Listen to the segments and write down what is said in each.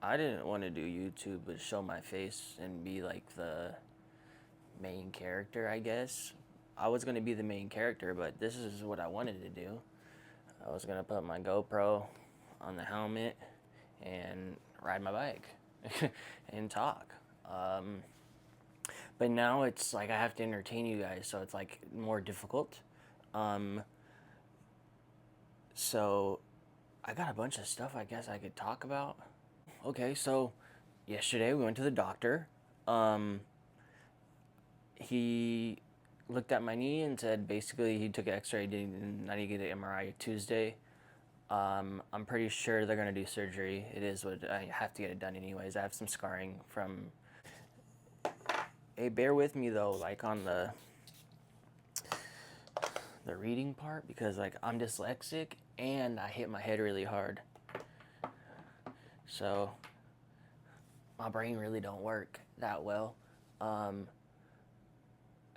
I didn't want to do YouTube but show my face and be like the main character, I guess. I was going to be the main character, but this is what I wanted to do. I was going to put my GoPro on the helmet and ride my bike and talk. But now it's like I have to entertain you guys, so it's like more difficult. Um, so I got a bunch of stuff I guess I could talk about. Okay, so yesterday we went to the doctor. Um, he looked at my knee and said basically he took an x-ray and I need to get an MRI Tuesday. I'm pretty sure they're gonna do surgery. It is what I have to get it done anyways. I have some scarring from. Hey, bear with me though, like on the reading part because like I'm dyslexic and I hit my head really hard. So my brain really don't work that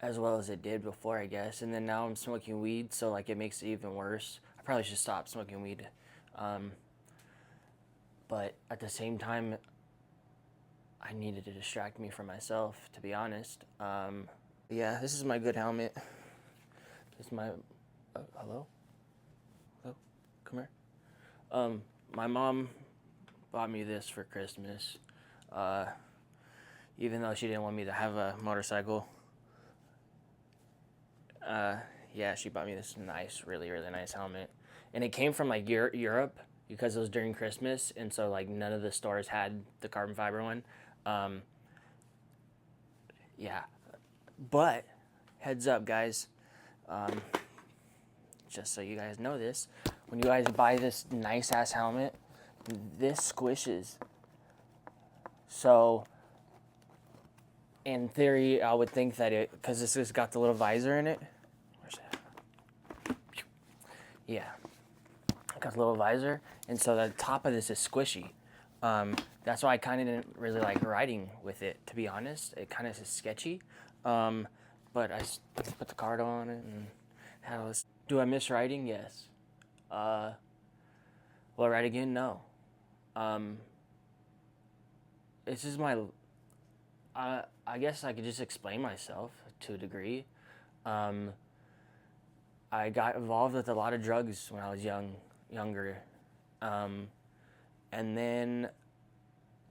as well as it did before, I guess. And then now I'm smoking weed, so like it makes it even worse. I probably should stop smoking weed. But at the same time, I needed to distract me from myself, to be honest. Yeah, this is my good helmet. This is my. Hello? Hello? Come here. My mom bought me this for Christmas. Even though she didn't want me to have a motorcycle. Yeah, she bought me this nice, really, really nice helmet. And it came from like Europe because it was during Christmas. And so like none of the stores had the carbon fiber one. Yeah. But heads up, guys. Just so you guys know this, when you guys buy this nice ass helmet, this squishes. So in theory, I would think that it, because this has got the little visor in it. Where's that? Yeah, it got a little visor, and so the top of this is squishy. That's why I kind of didn't really like riding with it, to be honest. It kind of is sketchy, but I put the card on it and had all this. Do I miss riding? Yes. Will I ride again? No. This is my. I guess I could just explain myself to a degree. I got involved with a lot of drugs when I was younger, and then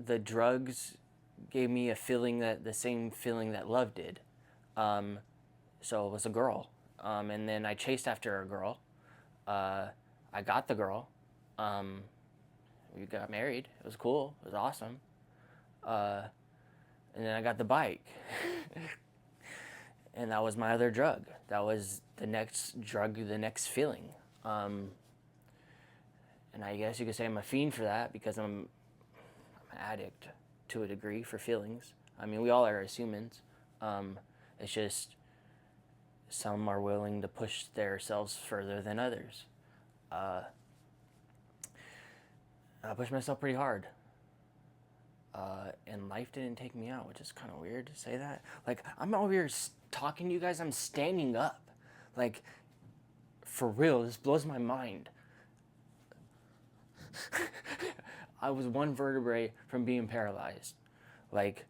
the drugs gave me a feeling that the same feeling that love did. So it was a girl, and then I chased after a girl. I got the girl. We got married. It was cool. It was awesome. And then I got the bike. And that was my other drug. That was the next drug, the next feeling. And I guess you could say I'm a fiend for that because I'm an addict to a degree for feelings. I mean, we all are as humans. It's just some are willing to push themselves further than others. I pushed myself pretty hard. And life didn't take me out, which is kind of weird to say that. Like, I'm over here talking to you guys, I'm standing up. Like, for real, this blows my mind. I was one vertebrae from being paralyzed. Like,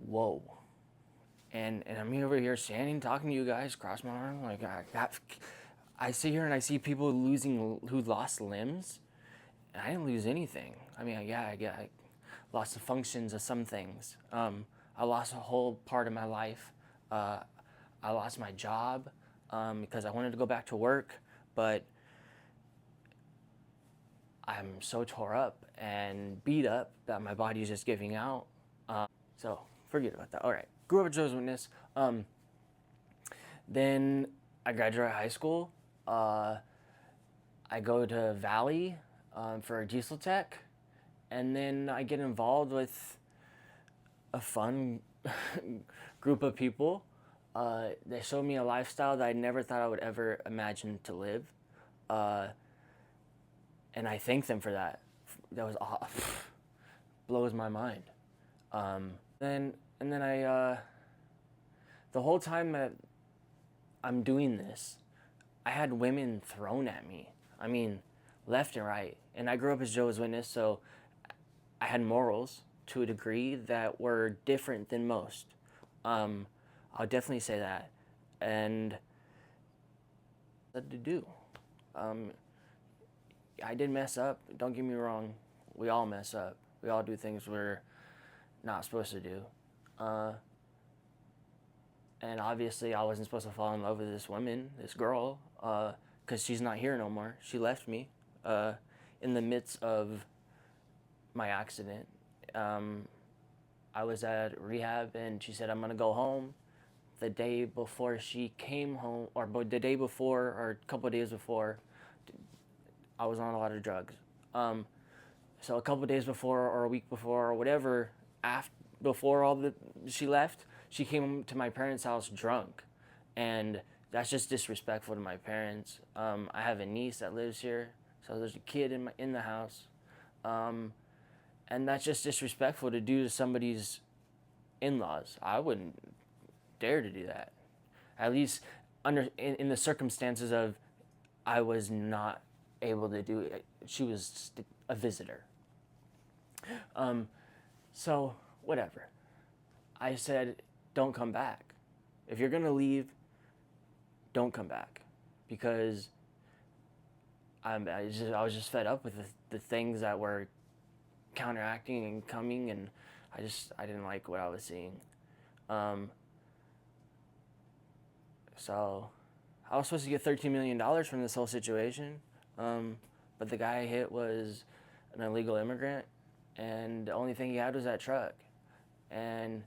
whoa. And I'm over here standing, talking to you guys, cross my arm. Like, I sit here and I see people who lost limbs. And I didn't lose anything. I mean, yeah, I lost the functions of some things. I lost a whole part of my life. I lost my job because I wanted to go back to work, but I'm so tore up and beat up that my body is just giving out. So forget about that. All right, grew up a Jehovah's Witness. Then I graduated high school. I go to Valley for a diesel tech, and then I get involved with a fun group of people. They showed me a lifestyle that I never thought I would ever imagine to live, and I thank them for that. That was blows my mind. And then I the whole time that I'm doing this, I had women thrown at me. I mean, left and right. And I grew up as Jehovah's Witness, so I had morals to a degree that were different than most. Um, I'll definitely say that. And what to do. Um, I did mess up. Don't get me wrong. We all mess up. We all do things we're not supposed to do. Uh, and obviously, I wasn't supposed to fall in love with this woman, this girl, because she's not here no more. She left me uh, in the midst of my accident. Um, I was at rehab, and she said, I'm going to go home. The day before she came home, or the day before, or a couple of days before, I was on a lot of drugs. Um, so a couple of days before, or a week before, or whatever, before she left, she came to my parents' house drunk, and that's just disrespectful to my parents. I have a niece that lives here, so there's a kid in the house, um, and that's just disrespectful to do to somebody's in-laws. I wouldn't dare to do that. At least in the circumstances of I was not able to do it. She was a visitor. So whatever. I said, don't come back. If you're gonna leave, don't come back, because I was just fed up with the things that were counteracting and coming, and I didn't like what I was seeing. So I was supposed to get $13 million from this whole situation, but the guy I hit was an illegal immigrant, and the only thing he had was that truck, and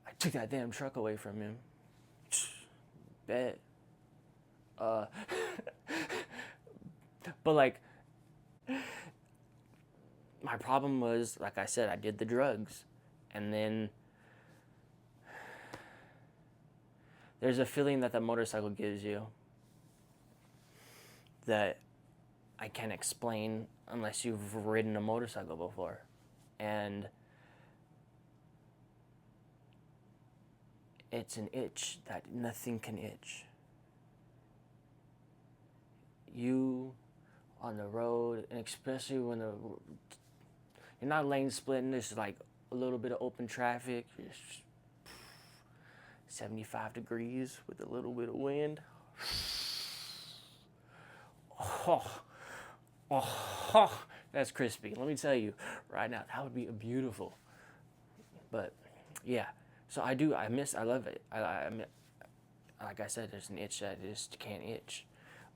I took that damn truck away from him. Bet. Uh, but like, my problem was, like I said, I did the drugs, and then there's a feeling that the motorcycle gives you that I can't explain unless you've ridden a motorcycle before. And it's an itch that nothing can itch. You on the road, and especially when you're not lane splitting, there's like a little bit of open traffic, 75 degrees with a little bit of wind. Oh, oh, that's crispy. Let me tell you right now, that would be beautiful. But yeah, so I love it. Like I said, there's an itch that I just can't itch.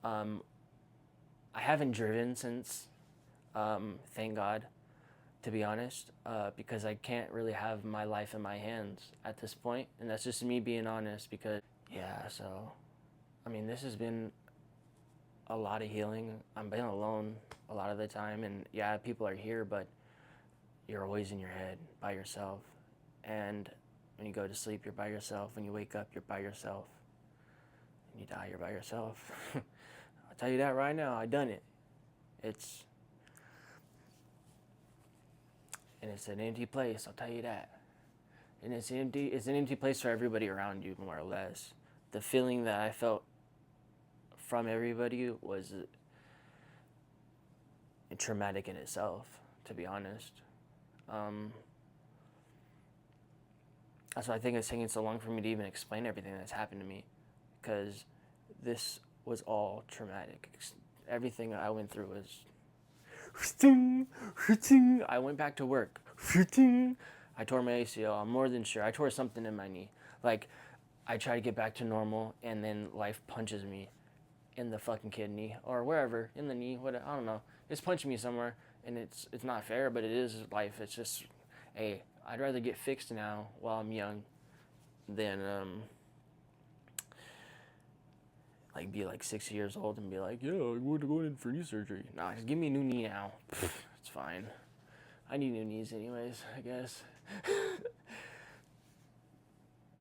I haven't driven since, thank God, to be honest, because I can't really have my life in my hands at this point, and that's just me being honest. Because yeah, so I mean, this has been a lot of healing. I'm being alone a lot of the time, and yeah, people are here, but you're always in your head by yourself. And when you go to sleep, you're by yourself. When you wake up, you're by yourself. When you die, you're by yourself. I'll tell you that right now. I done it. It's an empty place. I'll tell you that. And it's empty. It's an empty place for everybody around you, more or less. The feeling that I felt from everybody was traumatic in itself, to be honest. That's why I think it's taking so long for me to even explain everything that's happened to me, because this was all traumatic. Everything I went through was. I went back to work. I tore my ACL. I'm more than sure. I tore something in my knee. Like, I try to get back to normal, and then life punches me in the fucking kidney or wherever, in the knee. What, I don't know. It's punching me somewhere, and it's not fair, but it is life. It's just, hey, I'd rather get fixed now while I'm young than like be like 60 years old and be like, yeah, I want to go in for knee surgery. Nah, just give me a new knee now. It's fine. I need new knees anyways, I guess.